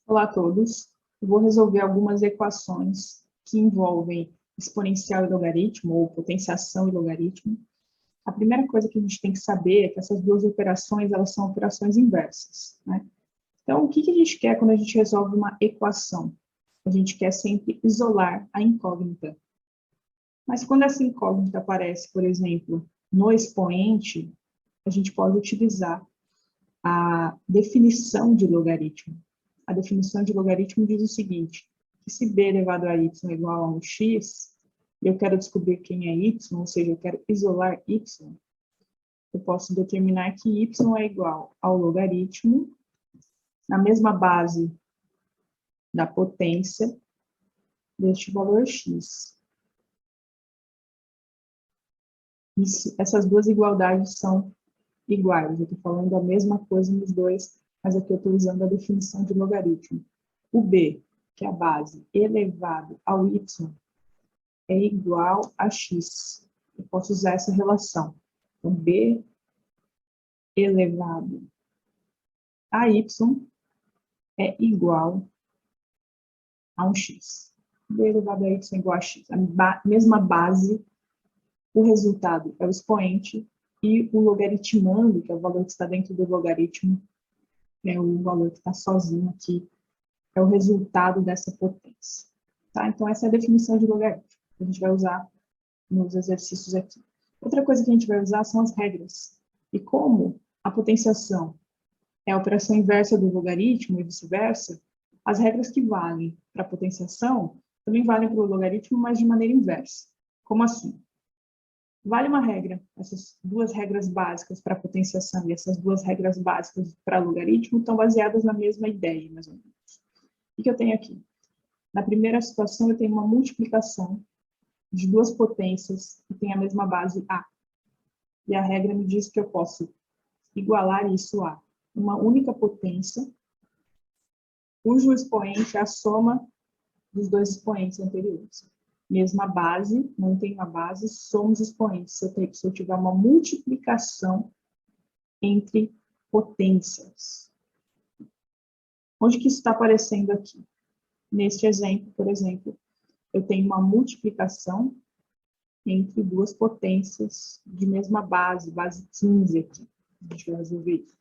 Olá a todos. Eu vou resolver algumas equações que envolvem exponencial e logaritmo, ou potenciação e logaritmo. A primeira coisa que a gente tem que saber é que essas duas operações, elas são operações inversas, né? Então, o que a gente quer quando a gente resolve uma equação? A gente quer sempre isolar a incógnita. Mas quando essa incógnita aparece, por exemplo, no expoente, a gente pode utilizar a definição de logaritmo. A definição de logaritmo diz o seguinte, que se b elevado a y é igual a um x, e eu quero descobrir quem é y, ou seja, eu quero isolar y, eu posso determinar que y é igual ao logaritmo, na mesma base da potência deste valor x. Essas duas igualdades são iguais, eu estou falando a mesma coisa nos dois, mas aqui eu estou usando a definição de logaritmo. O b, que é a base, elevado ao y, é igual a x. Eu posso usar essa relação. Então, b elevado a y é igual a um x. b elevado a y é igual a x. A mesma base, o resultado é o expoente, e o logaritmando, que é o valor que está dentro do logaritmo, é o valor que está sozinho aqui, é o resultado dessa potência. Tá? Então, essa é a definição de logaritmo que a gente vai usar nos exercícios aqui. Outra coisa que a gente vai usar são as regras. E como a potenciação é a operação inversa do logaritmo e vice-versa, as regras que valem para a potenciação também valem para o logaritmo, mas de maneira inversa. Como assim? Vale uma regra, essas duas regras básicas para a potenciação e essas duas regras básicas para logaritmo estão baseadas na mesma ideia, mais ou menos. O que eu tenho aqui? Na primeira situação, eu tenho uma multiplicação de duas potências que têm a mesma base A. E a regra me diz que eu posso igualar isso a uma única potência, cujo expoente é a soma dos dois expoentes anteriores. Mesma base, mantenho a base, somos expoentes. Se eu tiver uma multiplicação entre potências. Onde que isso está aparecendo aqui? Neste exemplo, por exemplo, eu tenho uma multiplicação entre duas potências de mesma base 15 aqui. A gente vai resolver isso.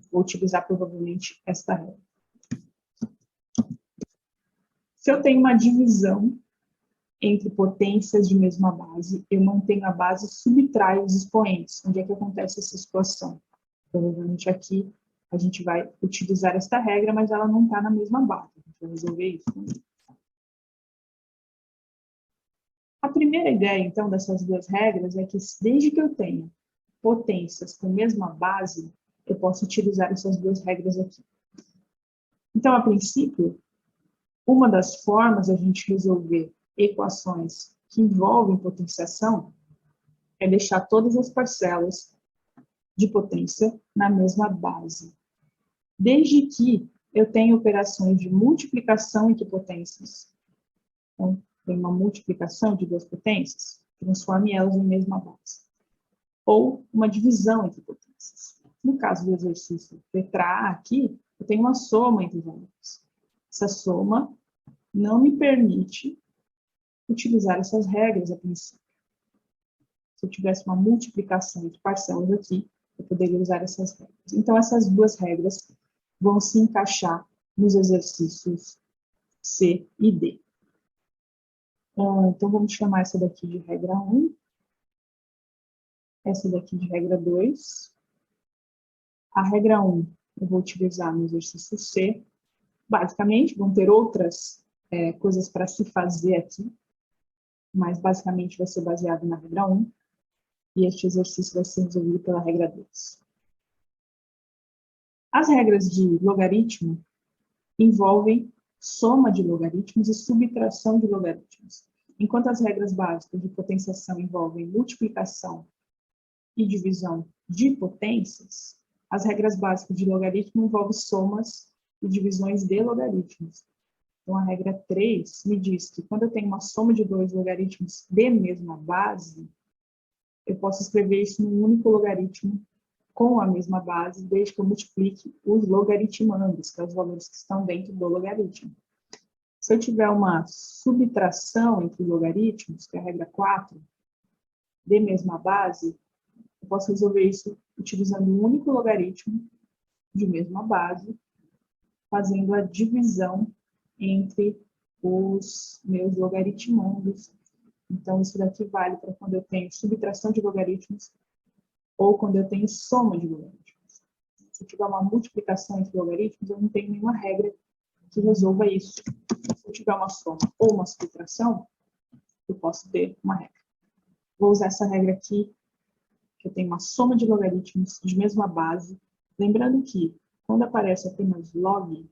Vou utilizar provavelmente esta regra. Se eu tenho uma divisão entre potências de mesma base, eu mantenho a base, subtraio os expoentes. Onde é que acontece essa situação? Provavelmente aqui a gente vai utilizar esta regra, mas ela não está na mesma base. A gente vai resolver isso. A primeira ideia, então, dessas duas regras é que desde que eu tenha potências com a mesma base, eu posso utilizar essas duas regras aqui. Então, a princípio, uma das formas de a gente resolver equações que envolvem potenciação é deixar todas as parcelas de potência na mesma base. Desde que eu tenha operações de multiplicação entre potências. Então, tem uma multiplicação de duas potências, transforme elas em mesma base. Ou uma divisão entre potências. No caso do exercício letra A aqui, eu tenho uma soma entre valores. Essa soma não me permite utilizar essas regras a princípio. Se eu tivesse uma multiplicação entre parcelas aqui, eu poderia usar essas regras. Então, essas duas regras vão se encaixar nos exercícios C e D. Então, vamos chamar essa daqui de regra 1, essa daqui de regra 2. A regra 1 eu vou utilizar no exercício C. Basicamente, vão ter outras coisas para se fazer aqui, mas basicamente vai ser baseado na regra 1, e este exercício vai ser resolvido pela regra 2. As regras de logaritmo envolvem soma de logaritmos e subtração de logaritmos. Enquanto as regras básicas de potenciação envolvem multiplicação e divisão de potências, as regras básicas de logaritmo envolvem somas e divisões de logaritmos. Então, a regra 3 me diz que quando eu tenho uma soma de dois logaritmos de mesma base, eu posso escrever isso num único logaritmo com a mesma base, desde que eu multiplique os logaritmandos, que são os valores que estão dentro do logaritmo. Se eu tiver uma subtração entre logaritmos, que é a regra 4, de mesma base, eu posso resolver isso utilizando um único logaritmo de mesma base, fazendo a divisão entre os meus logaritmandos. Então, isso daqui vale para quando eu tenho subtração de logaritmos ou quando eu tenho soma de logaritmos. Se eu tiver uma multiplicação entre logaritmos, eu não tenho nenhuma regra que resolva isso. Se eu tiver uma soma ou uma subtração, eu posso ter uma regra. Vou usar essa regra aqui, que eu tenho uma soma de logaritmos de mesma base. Lembrando que, quando aparece apenas log,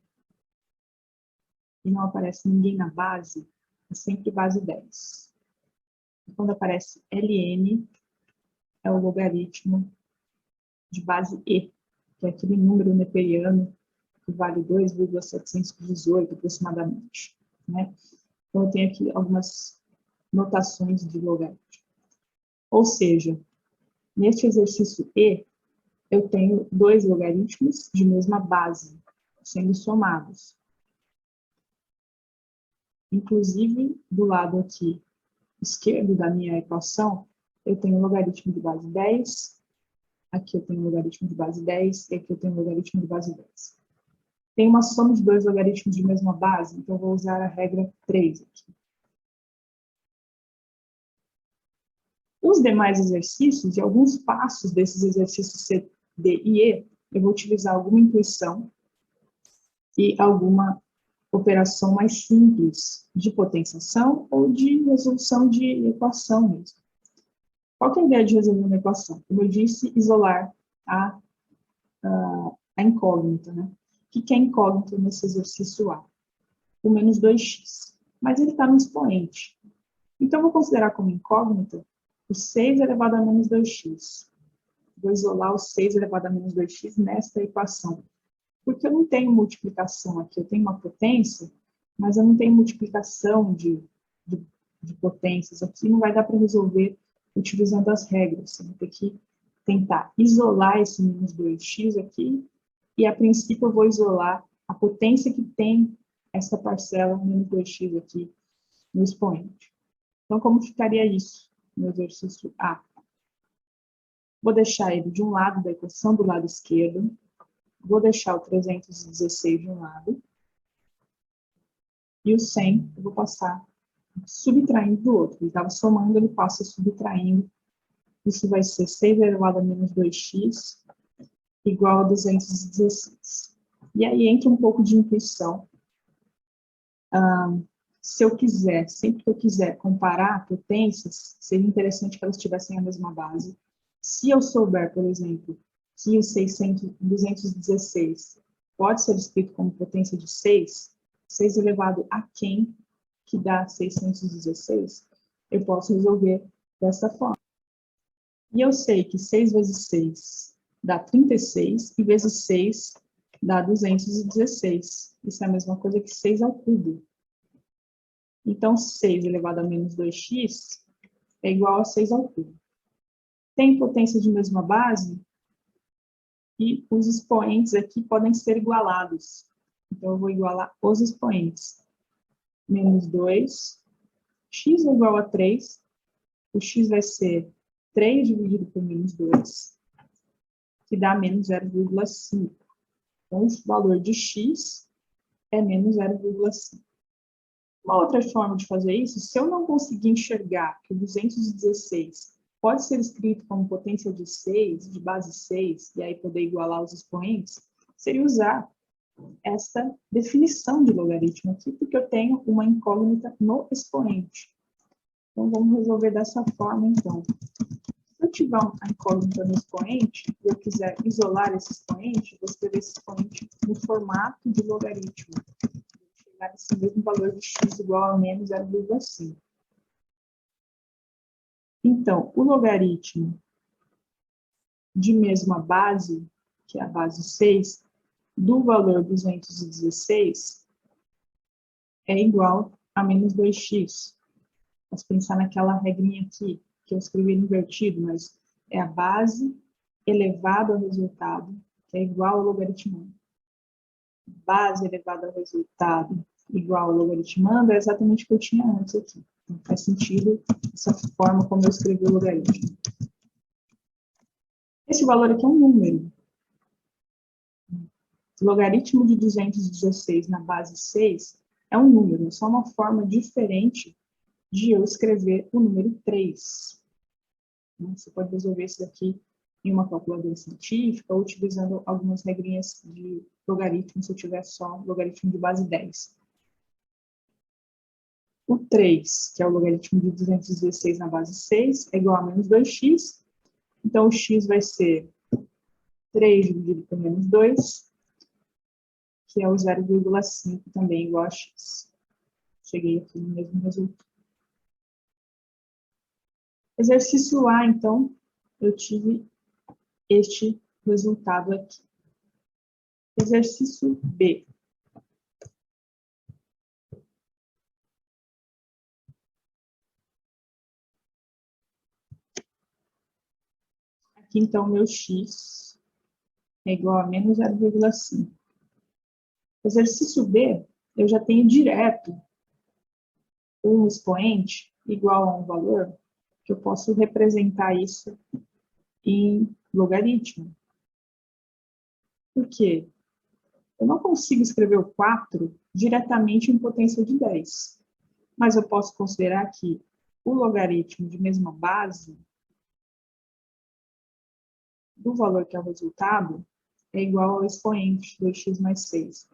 e não aparece ninguém na base, é sempre base 10. E quando aparece ln, é o logaritmo de base e, que é aquele número neperiano que vale 2,718 aproximadamente, né? Então, eu tenho aqui algumas notações de logaritmo. Ou seja, neste exercício E, eu tenho dois logaritmos de mesma base, sendo somados. Inclusive, do lado aqui esquerdo da minha equação, eu tenho um logaritmo de base 10, aqui eu tenho um logaritmo de base 10, e aqui eu tenho um logaritmo de base 10. Tem uma soma de dois logaritmos de mesma base, então eu vou usar a regra 3 aqui. Os demais exercícios e alguns passos desses exercícios C, D e E, eu vou utilizar alguma intuição e alguma operação mais simples de potenciação ou de resolução de equação mesmo. Qual que é a ideia de resolver uma equação? Como eu disse, isolar a incógnita, né? O que é incógnita nesse exercício A? O menos 2x. Mas ele está no expoente. Então, eu vou considerar como incógnita o 6 elevado a menos 2x. Vou isolar o 6 elevado a menos 2x nesta equação. Porque eu não tenho multiplicação aqui. Eu tenho uma potência, mas eu não tenho multiplicação de potências. Aqui não vai dar para resolver utilizando as regras. Você vai ter que tentar isolar esse menos 2x aqui. E, a princípio, eu vou isolar a potência que tem essa parcela menos 2x aqui no expoente. Então, como ficaria isso no exercício A? Vou deixar ele de um lado da equação, do lado esquerdo. Vou deixar o 316 de um lado. E o 100 eu vou passar subtraindo do outro. Ele estava somando, ele passa subtraindo. Isso vai ser 6 elevado a menos 2x igual a 216. E aí entra um pouco de intuição. Se eu quiser, sempre que eu quiser comparar potências, seria interessante que elas tivessem a mesma base. Se eu souber, por exemplo, que o 216 pode ser escrito como potência de 6, 6 elevado a quem que dá 616, eu posso resolver dessa forma. E eu sei que 6 vezes 6 dá 36, e vezes 6 dá 216. Isso é a mesma coisa que 6 ao cubo. Então, 6 elevado a menos 2x é igual a 6 ao cubo. Tem potência de mesma base e os expoentes aqui podem ser igualados. Então, eu vou igualar os expoentes. Menos 2, x é igual a 3, o x vai ser 3 dividido por menos 2, que dá menos 0,5. Então, o valor de x é menos 0,5. Uma outra forma de fazer isso, se eu não conseguir enxergar que o 216 pode ser escrito como potência de 6, de base 6, e aí poder igualar os expoentes, seria usar essa definição de logaritmo aqui, porque eu tenho uma incógnita no expoente. Então, vamos resolver dessa forma, então. Se eu tiver uma incógnita no expoente, e eu quiser isolar esse expoente, vou escrever esse expoente no formato de logaritmo. Chegar nesse mesmo valor de x igual a menos 0,5. Então, o logaritmo de mesma base, que é a base 6, do valor 216 é igual a menos 2x. Vamos pensar naquela regrinha aqui, que eu escrevi invertido, mas é a base elevado ao resultado, que é igual ao logaritmando. Base elevada ao resultado igual ao logaritmando é exatamente o que eu tinha antes aqui. Então, faz sentido essa forma como eu escrevi o logaritmo. Esse valor aqui é um número. O logaritmo de 216 na base 6 é um número, é só uma forma diferente de eu escrever o número 3. Você pode resolver isso daqui em uma calculadora científica ou utilizando algumas regrinhas de logaritmo, se eu tiver só logaritmo de base 10. O 3, que é o logaritmo de 216 na base 6, é igual a menos 2x. Então, o x vai ser 3 dividido por menos 2, que é o 0,5 também igual a x. Cheguei aqui no mesmo resultado. Exercício A, então, eu tive este resultado aqui. Exercício B. Aqui, então, meu x é igual a menos 0,5. Exercício B, eu já tenho direto um expoente igual a um valor, que eu posso representar isso em logaritmo. Por quê? Eu não consigo escrever o 4 diretamente em potência de 10, mas eu posso considerar que o logaritmo de mesma base do valor que é o resultado é igual ao expoente 2x mais 6.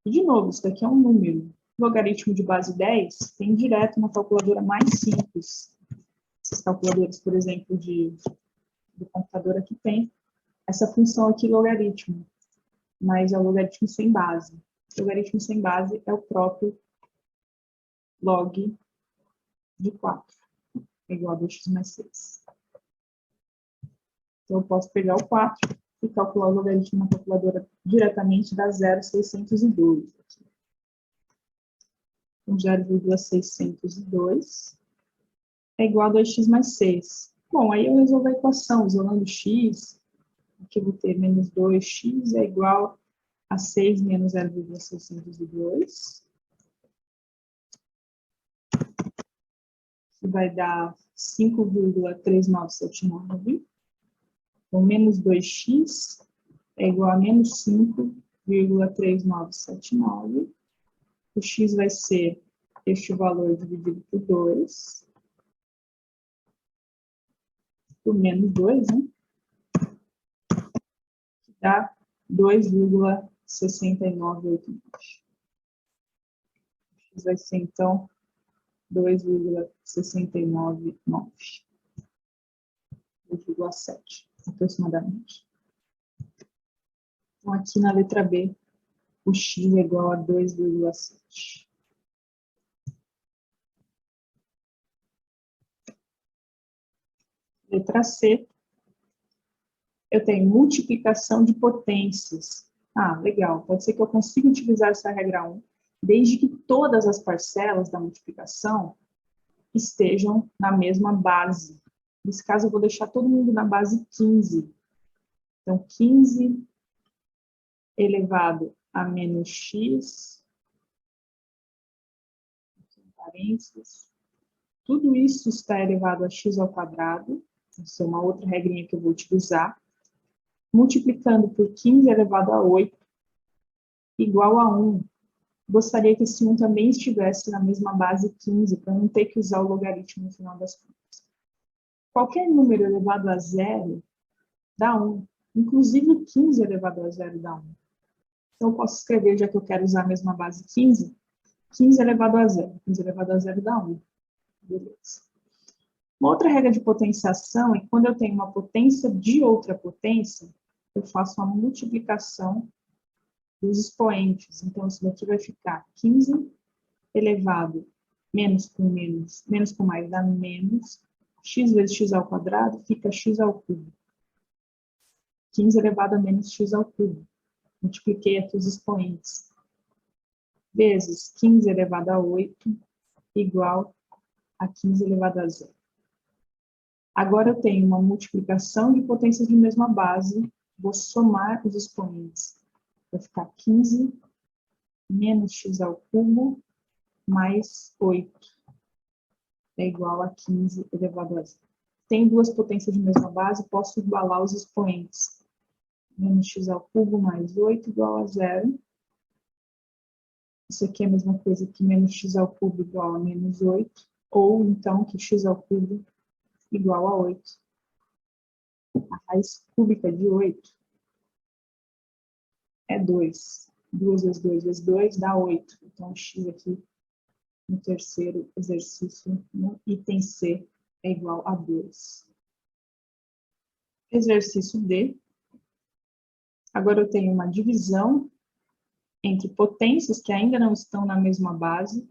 E, de novo, isso daqui é um número. Logaritmo de base 10 tem direto na calculadora mais simples. Essas calculadoras, por exemplo, do computador aqui tem essa função aqui, logaritmo, mas é o logaritmo sem base. O logaritmo sem base é o próprio log de 4, é igual a 2x mais 6. Então, eu posso pegar o 4 e calcular o logaritmo na calculadora diretamente da 0,602. Então, 0,602 é igual a 2x mais 6. Bom, aí eu resolvo a equação, isolando x, aqui eu vou ter menos 2x é igual a 6 menos 0,602, que vai dar 5,3979. Então, menos 2x é igual a menos 5,3979. O x vai ser este valor dividido por 2, por menos 2, né? Que dá 2,6989. X vai ser, então, 2,699. 2,7, aproximadamente. Então, aqui na letra B, o x é igual a 2,7. Letra C, eu tenho multiplicação de potências. Ah, legal, pode ser que eu consiga utilizar essa regra 1, desde que todas as parcelas da multiplicação estejam na mesma base. Nesse caso, eu vou deixar todo mundo na base 15. Então, 15 elevado a menos x, parênteses, tudo isso está elevado a x ao quadrado, essa é uma outra regrinha que eu vou utilizar, multiplicando por 15 elevado a 8, igual a 1. Gostaria que esse 1 também estivesse na mesma base 15, para não ter que usar o logaritmo no final das contas. Qualquer número elevado a 0 dá 1. Inclusive 15 elevado a 0 dá 1. Então, eu posso escrever, já que eu quero usar a mesma base 15, 15 elevado a 0. 15 elevado a 0 dá 1. Beleza. Uma outra regra de potenciação é que quando eu tenho uma potência de outra potência, eu faço a multiplicação dos expoentes. Então, isso daqui vai ficar 15 elevado menos com mais dá menos, x vezes x ao quadrado fica x ao cubo. 15 elevado a menos x ao cubo. Multipliquei aqui os expoentes. Vezes 15 elevado a 8 igual a 15 elevado a 0. Agora eu tenho uma multiplicação de potências de mesma base, vou somar os expoentes. Vai ficar 15 menos x ao cubo mais 8 é igual a 15 elevado a 0. Tem duas potências de mesma base, posso igualar os expoentes. Menos x ao cubo mais 8 igual a 0. Isso aqui é a mesma coisa que menos x ao cubo igual a menos 8, ou então que x ao cubo igual a 8. A raiz cúbica de 8 é 2. 2 vezes 2 vezes 2 dá 8. Então, x aqui no terceiro exercício, no item C, é igual a 2. Exercício D. Agora eu tenho uma divisão entre potências que ainda não estão na mesma base,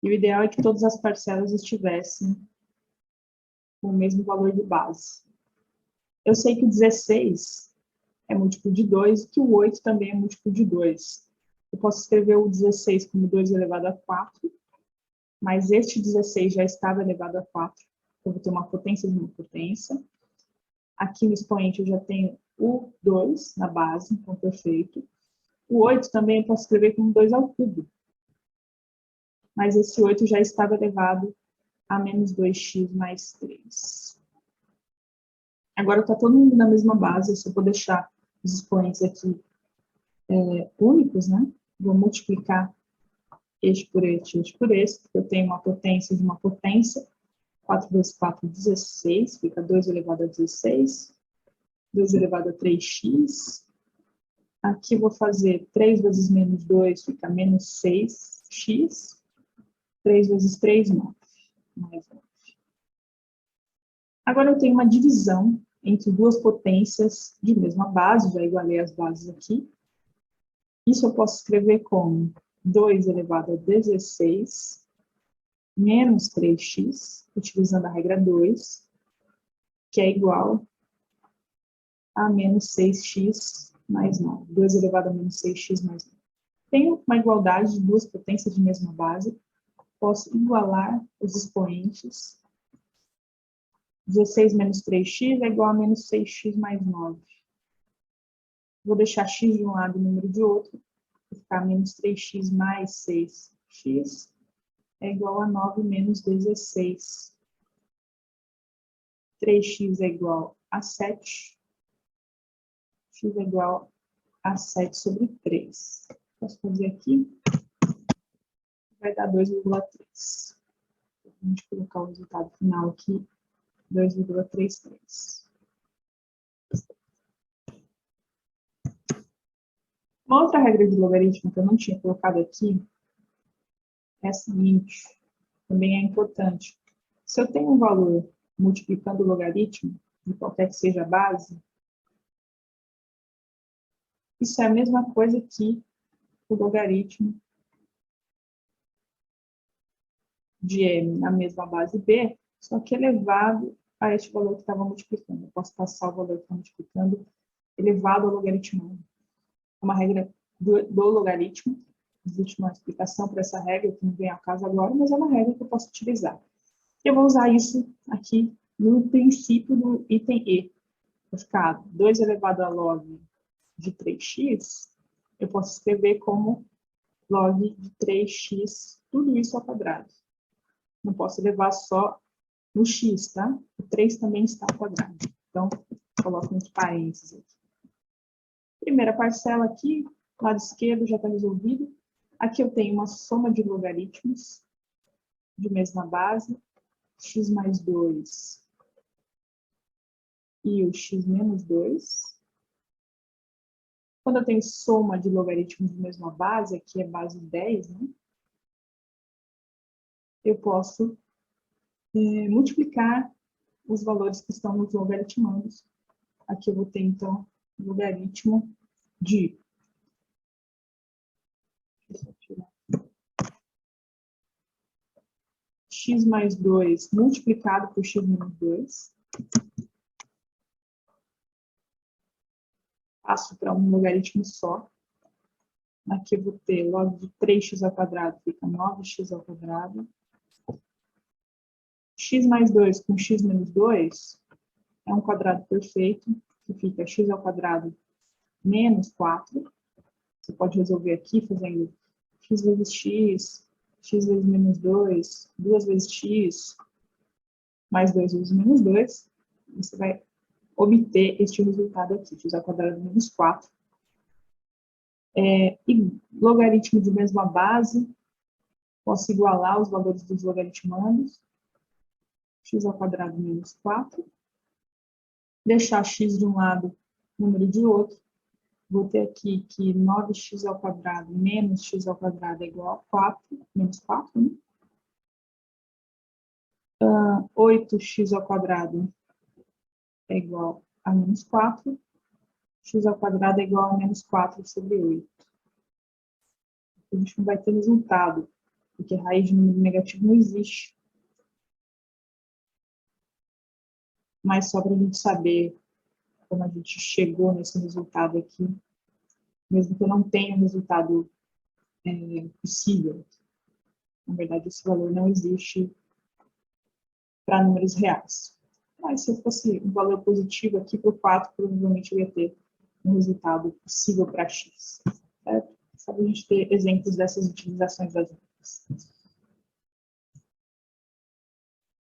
e o ideal é que todas as parcelas estivessem com o mesmo valor de base. Eu sei que o 16 é múltiplo de 2 e que o 8 também é múltiplo de 2. Eu posso escrever o 16 como 2 elevado a 4, mas este 16 já estava elevado a 4. Eu vou ter uma potência de uma potência. Aqui no expoente eu já tenho o 2 na base, então perfeito. O 8 também eu posso escrever como 2 ao cubo. Mas esse 8 já estava elevado a menos 2x mais 3. Agora está todo mundo na mesma base, eu só vou deixar os expoentes aqui únicos, né? Vou multiplicar este por este por este, porque eu tenho uma potência de uma potência. 4 vezes 4, 16, fica 2 elevado a 16. 2 elevado a 3x. Aqui vou fazer 3 vezes menos 2, fica menos 6x. 3 vezes 3, 9. Mais 9. Agora eu tenho uma divisão entre duas potências de mesma base, já igualei as bases aqui. Isso eu posso escrever como 2 elevado a 16 menos 3x, utilizando a regra 2, que é igual a menos 6x mais 9. 2 elevado a menos 6x mais 9. Tenho uma igualdade de duas potências de mesma base. Posso igualar os expoentes. 16 menos 3x é igual a menos 6x mais 9. Vou deixar x de um lado e o número de outro. Vai ficar menos 3x mais 6x é igual a 9 menos 16. 3x é igual a 7. X é igual a 7 sobre 3. Posso fazer aqui. Vai dar 2,3. A gente colocar o resultado final aqui, 2,33. Uma outra regra de logaritmo que eu não tinha colocado aqui é a seguinte, também é importante. Se eu tenho um valor multiplicando o logaritmo, de qualquer que seja a base, isso é a mesma coisa que o logaritmo de m na mesma base b, só que elevado a este valor que estava multiplicando. Eu posso passar o valor que está multiplicando elevado ao logaritmo. É uma regra do logaritmo. Existe uma explicação para essa regra, que não vem ao caso agora, mas é uma regra que eu posso utilizar. Eu vou usar isso aqui no princípio do item E. Vai ficar 2 elevado a log de 3x, eu posso escrever como log de 3x, tudo isso ao quadrado. Não posso levar só no x, tá? O 3 também está ao quadrado. Então, coloco entre parênteses aqui. Primeira parcela aqui, lado esquerdo já está resolvido. Aqui eu tenho uma soma de logaritmos de mesma base, x mais 2 e o x menos 2. Quando eu tenho soma de logaritmos de mesma base, aqui é base 10, né? Eu posso multiplicar os valores que estão nos logaritmandos. Aqui eu vou ter, então, logaritmo de... x mais 2 multiplicado por x menos 2. Passo para um logaritmo só. Aqui eu vou ter log de 3x ao quadrado, fica 9x ao quadrado. x mais 2 com x menos 2 é um quadrado perfeito, que fica x ao quadrado menos 4. Você pode resolver aqui fazendo x vezes x, x vezes menos 2, 2 vezes x, mais 2 vezes menos 2. Você vai obter este resultado aqui, x ao quadrado menos 4. E logaritmo de mesma base, posso igualar os valores dos logaritmandos, x ao quadrado menos 4, deixar x de um lado, número de outro, vou ter aqui que 9x ao quadrado menos x ao quadrado é igual a 4, menos 4, né? 8x ao quadrado é igual a menos 4, x ao quadrado é igual a menos 4 sobre 8. A gente não vai ter resultado, porque raiz de número negativo não existe. Mas só para a gente saber como a gente chegou nesse resultado aqui, mesmo que eu não tenha um resultado possível. Na verdade, esse valor não existe para números reais. Mas se fosse um valor positivo aqui para o 4, provavelmente eu ia ter um resultado possível para x. Certo? Só para a gente ter exemplos dessas utilizações das letras.